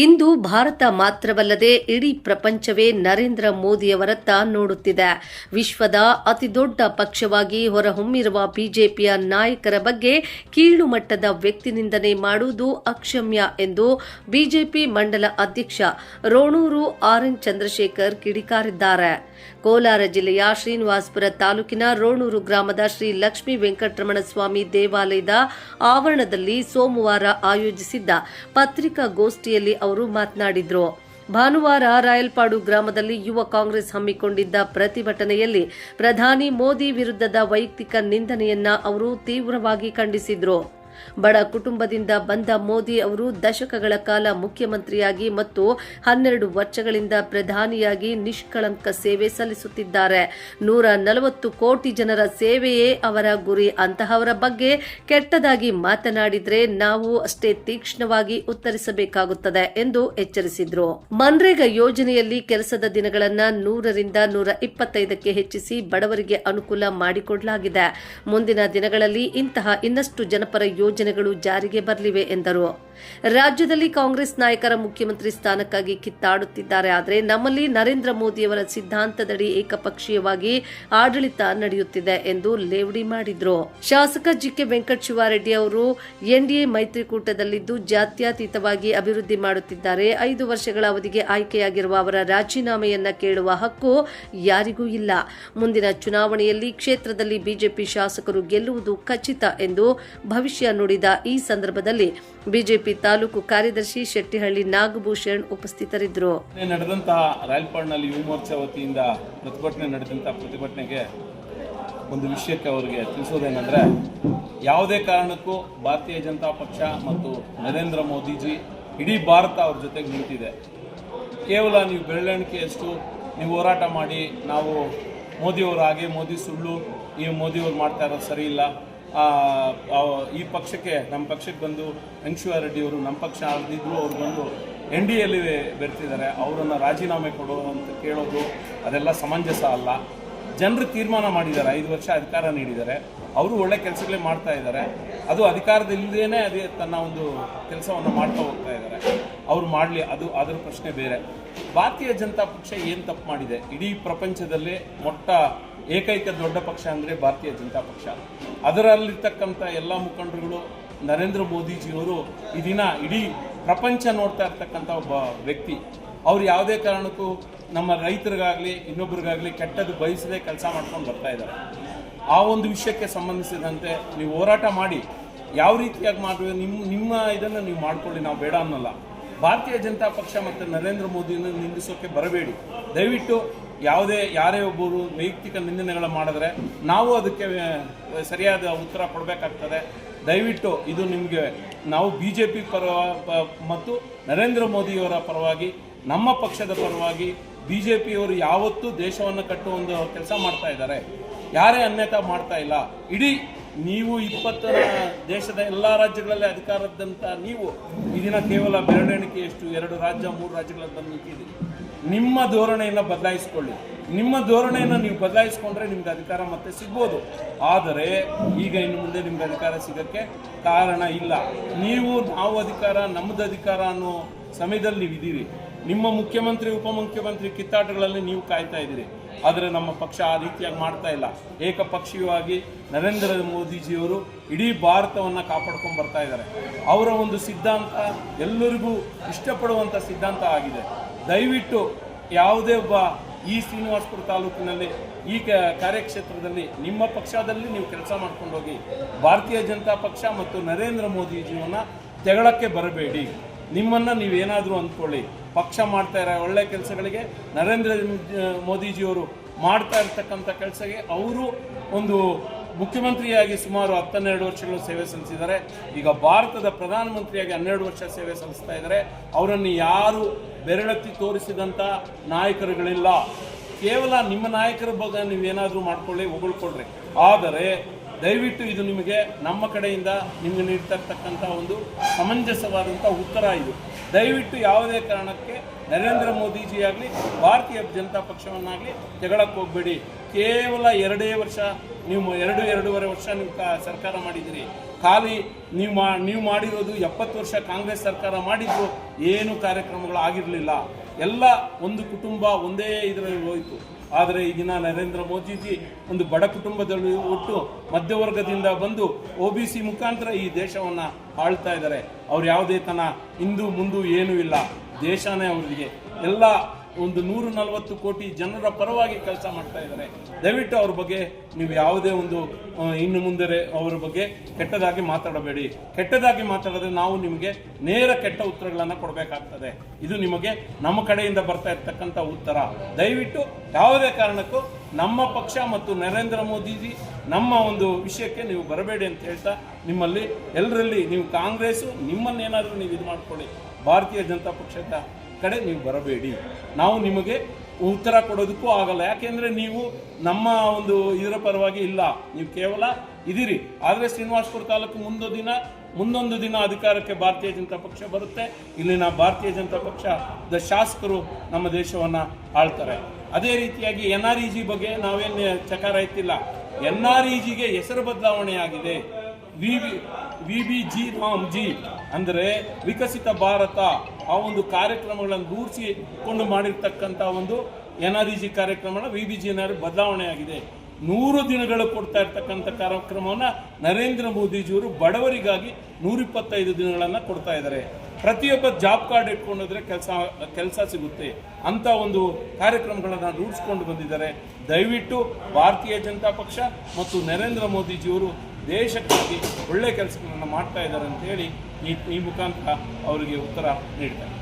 ಇಂದು ಭಾರತ ಮಾತ್ರವಲ್ಲದೆ ಇಡೀ ಪ್ರಪಂಚವೇ ನರೇಂದ್ರ ಮೋದಿಯವರತ್ತ ನೋಡುತ್ತಿದೆ. ವಿಶ್ವದ ಅತಿದೊಡ್ಡ ಪಕ್ಷವಾಗಿ ಹೊರಹೊಮ್ಮಿರುವ ಬಿಜೆಪಿಯ ನಾಯಕರ ಬಗ್ಗೆ ಕೀಳು ಮಟ್ಟದ ವ್ಯಕ್ತಿ ನಿಂದನೆ ಮಾಡುವುದು ಅಕ್ಷಮ್ಯ ಎಂದು ಬಿಜೆಪಿ ಮಂಡಲ ಅಧ್ಯಕ್ಷ ರೋಣೂರು ಆರ್.ಎನ್. ಚಂದ್ರಶೇಖರ್ ಕಿಡಿಕಾರಿದ್ದಾರೆ. ಕೋಲಾರ ಜಿಲ್ಲೆಯ ಶ್ರೀನಿವಾಸಪುರ ತಾಲೂಕಿನ ರೋಣೂರು ಗ್ರಾಮದ ಶ್ರೀ ಲಕ್ಷ್ಮೀ ವೆಂಕಟರಮಣ ಸ್ವಾಮಿ ದೇವಾಲಯದ ಆವರಣದಲ್ಲಿ ಸೋಮವಾರ ಆಯೋಜಿಸಿದ್ದ ಪತ್ರಿಕಾಗೋಷ್ಠಿಯಲ್ಲಿ ಅವರು ಮಾತನಾಡಿದರು. ಭಾನುವಾರ ರಾಯಲ್ಪಾಡು ಗ್ರಾಮದಲ್ಲಿ ಯುವ ಕಾಂಗ್ರೆಸ್ ಹಮ್ಮಿಕೊಂಡಿದ್ದ ಪ್ರತಿಭಟನೆಯಲ್ಲಿ ಪ್ರಧಾನಿ ಮೋದಿ ವಿರುದ್ಧದ ವೈಯಕ್ತಿಕ ನಿಂದನೆಯನ್ನ ಅವರು ತೀವ್ರವಾಗಿ ಖಂಡಿಸಿದರು. ಬಡ ಕುಟುಂಬದಿಂದ ಬಂದ ಮೋದಿ ಅವರು ದಶಕಗಳ ಕಾಲ ಮುಖ್ಯಮಂತ್ರಿಯಾಗಿ ಮತ್ತು 12 ವರ್ಷಗಳಿಂದ ಪ್ರಧಾನಿಯಾಗಿ ನಿಷ್ಕಳಂಕ ಸೇವೆ ಸಲ್ಲಿಸುತ್ತಿದ್ದಾರೆ. 140 ಕೋಟಿ ಜನರ ಸೇವೆಯೇ ಅವರ ಗುರಿ. ಅಂತಹವರ ಬಗ್ಗೆ ಕೆಟ್ಟದಾಗಿ ಮಾತನಾಡಿದರೆ ನಾವು ಅಷ್ಟೇ ತೀಕ್ಷ್ಣವಾಗಿ ಉತ್ತರಿಸಬೇಕಾಗುತ್ತದೆ ಎಂದು ಎಚ್ಚರಿಸಿದರು. ಮನ್ರೇಗಾ ಯೋಜನೆಯಲ್ಲಿ ಕೆಲಸದ ದಿನಗಳನ್ನು 100ರಿಂದ 125ಕ್ಕೆ ಹೆಚ್ಚಿಸಿ ಬಡವರಿಗೆ ಅನುಕೂಲ ಮಾಡಿಕೊಡಲಾಗಿದೆ. ಮುಂದಿನ ದಿನಗಳಲ್ಲಿ ಇಂತಹ ಇನ್ನಷ್ಟು ಜನಪರ ಯೋಜನೆಗಳು ಜಾರಿಗೆ ಬರಲಿವೆ ಎಂದರು. ರಾಜ್ಯದಲ್ಲಿ ಕಾಂಗ್ರೆಸ್ ನಾಯಕರ ಮುಖ್ಯಮಂತ್ರಿ ಸ್ಥಾನಕ್ಕಾಗಿ ಕಿತ್ತಾಡುತ್ತಿದ್ದಾರೆ. ಆದರೆ ನಮ್ಮಲ್ಲಿ ನರೇಂದ್ರ ಮೋದಿಯವರ ಸಿದ್ಧಾಂತದಡಿ ಏಕಪಕ್ಷೀಯವಾಗಿ ಆಡಳಿತ ನಡೆಯುತ್ತಿದೆ ಎಂದು ಲೇವಡಿ ಮಾಡಿದರು. ಶಾಸಕ ಜಿಕೆ ವೆಂಕಟ ಶಿವಾರೆಡ್ಡಿ ಅವರು ಎನ್ಡಿಎ ಮೈತ್ರಿಕೂಟದಲ್ಲಿದ್ದು ಜಾತ್ಯತೀತವಾಗಿ ಅಭಿವೃದ್ಧಿ ಮಾಡುತ್ತಿದ್ದಾರೆ. 5 ವರ್ಷಗಳ ಅವಧಿಗೆ ಆಯ್ಕೆಯಾಗಿರುವ ಅವರ ರಾಜೀನಾಮೆಯನ್ನ ಕೇಳುವ ಹಕ್ಕು ಯಾರಿಗೂ ಇಲ್ಲ. ಮುಂದಿನ ಚುನಾವಣೆಯಲ್ಲಿ ಕ್ಷೇತ್ರದಲ್ಲಿ ಬಿಜೆಪಿ ಶಾಸಕರು ಗೆಲ್ಲುವುದು ಖಚಿತ ಎಂದು ಭವಿಷ್ಯ ನುಡಿದ ಈ ಸಂದರ್ಭದಲ್ಲಿ ಬಿಜೆಪಿ ತಾಲೂಕು ಕಾರ್ಯದರ್ಶಿ ಶೆಟ್ಟಿಹಳ್ಳಿ ನಾಗಭೂಷಣ್ ಉಪಸ್ಥಿತರಿದ್ದರು. ನಡೆದಂತಹ ರಾಯಲ್ಪಾಡ್ನಲ್ಲಿ ಯುವ ಮೋರ್ಚಾ ವತಿಯಿಂದ ಪ್ರತಿಭಟನೆಗೆ ಒಂದು ವಿಷಯಕ್ಕೆ ಅವರಿಗೆ ತಿಳಿಸೋದೇನೆಂದರೆ, ಯಾವುದೇ ಕಾರಣಕ್ಕೂ ಭಾರತೀಯ ಜನತಾ ಪಕ್ಷ ಮತ್ತು ನರೇಂದ್ರ ಮೋದಿಜಿ ಇಡೀ ಭಾರತ ಅವ್ರ ಜೊತೆಗೆ ನಿಂತಿದೆ. ಕೇವಲ ನೀವು ಬೆರಳೆಣಿಕೆಯಷ್ಟು ನೀವು ಹೋರಾಟ ಮಾಡಿ ನಾವು ಮೋದಿಯವರು ಹಾಗೆ ಮೋದಿ ಸುಳ್ಳು, ಈ ಮೋದಿಯವರು ಮಾಡ್ತಾ ಇರೋದು ಸರಿ ಇಲ್ಲ, ಈ ಪಕ್ಷಕ್ಕೆ ನಮ್ಮ ಪಕ್ಷಕ್ಕೆ ಬಂದು ವೆಂಕಟೇಶ್ವರ ಅವರು ನಮ್ಮ ಪಕ್ಷ ಆದಿದ್ರು ಅವ್ರು ಬಂದು NDAಯಲ್ಲಿ ಬೆರ್ತಿದ್ದಾರೆ, ಅವರನ್ನು ರಾಜೀನಾಮೆ ಕೊಡು ಅಂತ ಕೇಳೋದು ಅದೆಲ್ಲ ಸಮಂಜಸ ಅಲ್ಲ. ಜನರು ತೀರ್ಮಾನ ಮಾಡಿದ್ದಾರೆ, 5 ವರ್ಷ ಅಧಿಕಾರ ನೀಡಿದ್ದಾರೆ, ಅವರು ಒಳ್ಳೆ ಕೆಲಸಗಳೇ ಮಾಡ್ತಾ ಇದ್ದಾರೆ. ಅದು ಅಧಿಕಾರದಲ್ಲಿದ್ದೇನೆ ಅದೇ ತನ್ನ ಒಂದು ಕೆಲಸವನ್ನು ಮಾಡ್ತಾ ಹೋಗ್ತಾ ಇದ್ದಾರೆ. ಅವರು ಮಾಡಲಿ, ಅದು ಅದರ ಪ್ರಶ್ನೆ ಬೇರೆ. ಭಾರತೀಯ ಜನತಾ ಪಕ್ಷ ಏನು ತಪ್ಪು ಮಾಡಿದೆ? ಇಡೀ ಪ್ರಪಂಚದಲ್ಲೇ ಏಕೈಕ ದೊಡ್ಡ ಪಕ್ಷ ಅಂದರೆ ಭಾರತೀಯ ಜನತಾ ಪಕ್ಷ. ಅದರಲ್ಲಿರ್ತಕ್ಕಂಥ ಎಲ್ಲ ಮುಖಂಡರುಗಳು ನರೇಂದ್ರ ಮೋದಿಜಿಯವರು ಈ ದಿನ ಇಡೀ ಪ್ರಪಂಚ ನೋಡ್ತಾ ಇರ್ತಕ್ಕಂಥ ಒಬ್ಬ ವ್ಯಕ್ತಿ. ಅವ್ರು ಯಾವುದೇ ಕಾರಣಕ್ಕೂ ನಮ್ಮ ರೈತರಿಗಾಗಲಿ ಇನ್ನೊಬ್ಬರಿಗಾಗಲಿ ಕೆಟ್ಟದ್ದು ಬಯಸದೆ ಕೆಲಸ ಮಾಡ್ಕೊಂಡು ಬರ್ತಾ ಇದ್ದಾರೆ. ಆ ಒಂದು ವಿಷಯಕ್ಕೆ ಸಂಬಂಧಿಸಿದಂತೆ ನೀವು ಹೋರಾಟ ಮಾಡಿ, ಯಾವ ರೀತಿಯಾಗಿ ಮಾಡಬೇಕು ನಿಮ್ಮ ಇದನ್ನು ನೀವು ಮಾಡ್ಕೊಳ್ಳಿ, ನಾವು ಬೇಡ ಅನ್ನೋಲ್ಲ. ಭಾರತೀಯ ಜನತಾ ಪಕ್ಷ ಮತ್ತು ನರೇಂದ್ರ ಮೋದಿಯನ್ನು ನಿಂದಿಸೋಕ್ಕೆ ಬರಬೇಡಿ. ದಯವಿಟ್ಟು ಯಾರೇ ಒಬ್ಬರು ವೈಯಕ್ತಿಕ ನಿಂದನೆಗಳು ಮಾಡಿದ್ರೆ ನಾವು ಅದಕ್ಕೆ ಸರಿಯಾದ ಉತ್ತರ ಕೊಡಬೇಕಾಗ್ತದೆ. ದಯವಿಟ್ಟು ಇದು ನಿಮಗೆ ನಾವು BJP ಪರ ಮತ್ತು ನರೇಂದ್ರ ಮೋದಿಯವರ ಪರವಾಗಿ, ನಮ್ಮ ಪಕ್ಷದ ಪರವಾಗಿ BJPಯವರು ಯಾವತ್ತೂ ದೇಶವನ್ನು ಕಟ್ಟುವ ಒಂದು ಕೆಲಸ ಮಾಡ್ತಾ ಇದ್ದಾರೆ. ಯಾರೇ ಅನ್ಯತಾ ಮಾಡ್ತಾ ಇಲ್ಲ. ಇಡೀ ನೀವು 20 ದೇಶದ ಎಲ್ಲ ರಾಜ್ಯಗಳಲ್ಲಿ ಅಧಿಕಾರದಂತ ನೀವು ಈ ದಿನ ಕೇವಲ ಬೆರಳೆಣಿಕೆಯಷ್ಟು 2 ರಾಜ್ಯ 3 ರಾಜ್ಯಗಳಲ್ಲಿ ಬಂದು ನಿಂತಿದ್ದೀರಿ. ನಿಮ್ಮ ಧೋರಣೆಯನ್ನು ಬದಲಾಯಿಸಿಕೊಳ್ಳಿ. ನಿಮ್ಮ ಧೋರಣೆಯನ್ನು ನೀವು ಬದಲಾಯಿಸಿಕೊಂಡ್ರೆ ನಿಮ್ಗೆ ಅಧಿಕಾರ ಮತ್ತೆ ಸಿಗ್ಬೋದು. ಆದರೆ ಈಗ ಇನ್ನು ಮುಂದೆ ನಿಮ್ಗೆ ಅಧಿಕಾರ ಸಿಗೋಕ್ಕೆ ಕಾರಣ ಇಲ್ಲ. ನಾವು ಅಧಿಕಾರ ನಮ್ಮದು ಅಧಿಕಾರ ಅನ್ನೋ ಸಮಯದಲ್ಲಿ ನೀವು ಇದ್ದೀರಿ. ನಿಮ್ಮ ಮುಖ್ಯಮಂತ್ರಿ ಉಪಮುಖ್ಯಮಂತ್ರಿ ಕಿತ್ತಾಟಗಳಲ್ಲಿ ನೀವು ಕಾಯ್ತಾ ಇದ್ದೀರಿ. ಆದರೆ ನಮ್ಮ ಪಕ್ಷ ಆ ರೀತಿಯಾಗಿ ಮಾಡ್ತಾ ಇಲ್ಲ. ಏಕಪಕ್ಷೀಯವಾಗಿ ನರೇಂದ್ರ ಮೋದಿಜಿಯವರು ಇಡೀ ಭಾರತವನ್ನು ಕಾಪಾಡ್ಕೊಂಡು ಬರ್ತಾ ಇದ್ದಾರೆ. ಅವರ ಒಂದು ಸಿದ್ಧಾಂತ ಎಲ್ಲರಿಗೂ ಇಷ್ಟಪಡುವಂಥ ಸಿದ್ಧಾಂತ ಆಗಿದೆ. ದಯವಿಟ್ಟು ಯಾವುದೇ ಒಬ್ಬ ಈ ಶ್ರೀನಿವಾಸಪುರ ತಾಲೂಕಿನಲ್ಲಿ ಈ ಕಾರ್ಯಕ್ಷೇತ್ರದಲ್ಲಿ ನಿಮ್ಮ ಪಕ್ಷದಲ್ಲಿ ನೀವು ಕೆಲಸ ಮಾಡ್ಕೊಂಡು ಹೋಗಿ. ಭಾರತೀಯ ಜನತಾ ಪಕ್ಷ ಮತ್ತು ನರೇಂದ್ರ ಮೋದಿಜಿಯವನ್ನ ತೆಗಳಕ್ಕೆ ಬರಬೇಡಿ. ನಿಮ್ಮನ್ನು ನೀವೇನಾದರೂ ಅಂದ್ಕೊಳ್ಳಿ, ಪಕ್ಷ ಮಾಡ್ತಾ ಇರೋ ಒಳ್ಳೆ ಕೆಲಸಗಳಿಗೆ ನರೇಂದ್ರ ಮೋದಿಜಿಯವರು ಮಾಡ್ತಾ ಇರ್ತಕ್ಕಂಥ ಕೆಲಸಕ್ಕೆ ಅವರು ಒಂದು ಮುಖ್ಯಮಂತ್ರಿಯಾಗಿ ಸುಮಾರು 12 ವರ್ಷಗಳು ಸೇವೆ ಸಲ್ಲಿಸಿದ್ದಾರೆ. ಈಗ ಭಾರತದ ಪ್ರಧಾನಮಂತ್ರಿಯಾಗಿ 12 ವರ್ಷ ಸೇವೆ ಸಲ್ಲಿಸ್ತಾ ಇದ್ದಾರೆ. ಅವರನ್ನು ಯಾರು ಬೆರಳೆತ್ತಿ ತೋರಿಸಿದಂಥ ನಾಯಕರುಗಳಿಲ್ಲ. ಕೇವಲ ನಿಮ್ಮ ನಾಯಕರ ಬಗ್ಗೆ ನೀವೇನಾದರೂ ಮಾಡ್ಕೊಳ್ಳಿ, ಹೊಗಳ್ಕೊಳ್ರಿ. ಆದರೆ ದಯವಿಟ್ಟು ಇದು ನಿಮಗೆ ನಮ್ಮ ಕಡೆಯಿಂದ ನಿಮಗೆ ನೀಡ್ತಕ್ಕಂಥ ಒಂದು ಸಮಂಜಸವಾದಂಥ ಉತ್ತರ ಇದು. ದಯವಿಟ್ಟು ಯಾವುದೇ ಕಾರಣಕ್ಕೆ ನರೇಂದ್ರ ಮೋದಿಜಿ ಆಗಲಿ ಭಾರತೀಯ ಜನತಾ ಪಕ್ಷವನ್ನಾಗಲಿ ತೆಗಳಕ್ಕೆ ಹೋಗಬೇಡಿ. ಕೇವಲ 2 ವರ್ಷ ನೀವು 2-2.5 ವರ್ಷ ನೀವು ಸರ್ಕಾರ ಮಾಡಿದಿರಿ. ಖಾಲಿ ನೀವು ಮಾಡಿರೋದು 70 ವರ್ಷ ಕಾಂಗ್ರೆಸ್ ಸರ್ಕಾರ ಮಾಡಿದ್ರು ಏನು ಕಾರ್ಯಕ್ರಮಗಳು ಆಗಿರಲಿಲ್ಲ. ಎಲ್ಲ ಒಂದು ಕುಟುಂಬ ಒಂದೇ ಇದರಲ್ಲಿ ಹೋಯಿತು. ಆದರೆ ಈಗಿನ ನರೇಂದ್ರ ಮೋದಿಜಿ ಒಂದು ಬಡ ಕುಟುಂಬದಲ್ಲಿ ಒಟ್ಟು ಮಧ್ಯವರ್ಗದಿಂದ ಬಂದು OBC ಮುಖಾಂತರ ಈ ದೇಶವನ್ನು ಆಳ್ತಾ ಇದ್ದಾರೆ. ಅವ್ರು ಯಾವುದೇ ತನ ಹಿಂದೂ ಮುಂದು ಏನೂ ಇಲ್ಲ, ದೇಶನೇ ಅವರಿಗೆ ಎಲ್ಲ ಒಂದು 140 ಕೋಟಿ ಜನರ ಪರವಾಗಿ ಕೆಲಸ ಮಾಡ್ತಾ ಇದ್ದಾರೆ. ದಯವಿಟ್ಟು ಅವ್ರ ಬಗ್ಗೆ ನೀವು ಯಾವುದೇ ಒಂದು ಇನ್ನು ಮುಂದೆ ಅವರ ಬಗ್ಗೆ ಕೆಟ್ಟದಾಗಿ ಮಾತಾಡಬೇಡಿ. ಕೆಟ್ಟದಾಗಿ ಮಾತಾಡಿದ್ರೆ ನಾವು ನಿಮಗೆ ನೇರ ಕೆಟ್ಟ ಉತ್ತರಗಳನ್ನು ಕೊಡಬೇಕಾಗ್ತದೆ. ಇದು ನಿಮಗೆ ನಮ್ಮ ಕಡೆಯಿಂದ ಬರ್ತಾ ಇರ್ತಕ್ಕಂಥ ಉತ್ತರ. ದಯವಿಟ್ಟು ಯಾವುದೇ ಕಾರಣಕ್ಕೂ ನಮ್ಮ ಪಕ್ಷ ಮತ್ತು ನರೇಂದ್ರ ಮೋದಿಜಿ ನಮ್ಮ ಒಂದು ವಿಷಯಕ್ಕೆ ನೀವು ಬರಬೇಡಿ ಅಂತ ಹೇಳ್ತಾ, ನಿಮ್ಮಲ್ಲಿ ಎಲ್ಲರಲ್ಲಿ ನೀವು ಕಾಂಗ್ರೆಸ್ಸು ನಿಮ್ಮನ್ನೇನಾದರೂ ನೀವು ಇದು ಮಾಡ್ಕೊಳ್ಳಿ, ಭಾರತೀಯ ಜನತಾ ಪಕ್ಷದ ಕಡೆ ನೀವು ಬರಬೇಡಿ. ನಾವು ನಿಮಗೆ ಉತ್ತರ ಕೊಡೋದಕ್ಕೂ ಆಗಲ್ಲ. ಯಾಕೆಂದರೆ ನೀವು ನಮ್ಮ ಒಂದು ಇದರ ಪರವಾಗಿ ಇಲ್ಲ, ನೀವು ಕೇವಲ ಇದ್ದೀರಿ. ಆದರೆ ಶ್ರೀನಿವಾಸಪುರ ತಾಲೂಕು ಮುಂದೊಂದು ದಿನ ಅಧಿಕಾರಕ್ಕೆ ಭಾರತೀಯ ಜನತಾ ಪಕ್ಷ ಬರುತ್ತೆ. ಇಲ್ಲಿನ ಭಾರತೀಯ ಜನತಾ ಪಕ್ಷದ ಶಾಸಕರು ನಮ್ಮ ದೇಶವನ್ನು ಆಳ್ತಾರೆ. ಅದೇ ರೀತಿಯಾಗಿ NREG ಬಗ್ಗೆ ನಾವೇನು ಚಕಾರ ಎತ್ತಿಲ್ಲ. NREGಗೆ ಹೆಸರು ಬದಲಾವಣೆ ಆಗಿದೆ. VBG ರಾಮ್ಜಿ ಅಂದರೆ ವಿಕಸಿತ ಭಾರತ, ಆ ಒಂದು ಕಾರ್ಯಕ್ರಮಗಳನ್ನು ರೂಢಿಸಿಕೊಂಡು ಮಾಡಿರ್ತಕ್ಕಂಥ ಒಂದು NREG ಕಾರ್ಯಕ್ರಮನ VBG ಬದಲಾವಣೆ ಆಗಿದೆ. 100 ದಿನಗಳು ಕೊಡ್ತಾ ಇರ್ತಕ್ಕಂಥ ಕಾರ್ಯಕ್ರಮವನ್ನು ನರೇಂದ್ರ ಮೋದಿಜಿಯವರು ಬಡವರಿಗಾಗಿ 125 ದಿನಗಳನ್ನು ಕೊಡ್ತಾ ಇದ್ದಾರೆ. ಪ್ರತಿಯೊಬ್ಬ ಜಾಬ್ ಕಾರ್ಡ್ ಇಟ್ಕೊಂಡೋದ್ರೆ ಕೆಲಸ ಸಿಗುತ್ತೆ ಅಂತ ಒಂದು ಕಾರ್ಯಕ್ರಮಗಳನ್ನು ರೂಢಿಸ್ಕೊಂಡು ಬಂದಿದ್ದಾರೆ. ದಯವಿಟ್ಟು ಭಾರತೀಯ ಜನತಾ ಪಕ್ಷ ಮತ್ತು ನರೇಂದ್ರ ಮೋದಿಜಿಯವರು ದೇಶಕ್ಕಾಗಿ ಒಳ್ಳೆಯ ಕೆಲಸಗಳನ್ನು ಮಾಡ್ತಾ ಇದ್ದಾರೆ ಅಂತ ಹೇಳಿ ಈ ಮುಖಾಂತರ ಅವರಿಗೆ ಉತ್ತರ ನೀಡ್ತಾರೆ.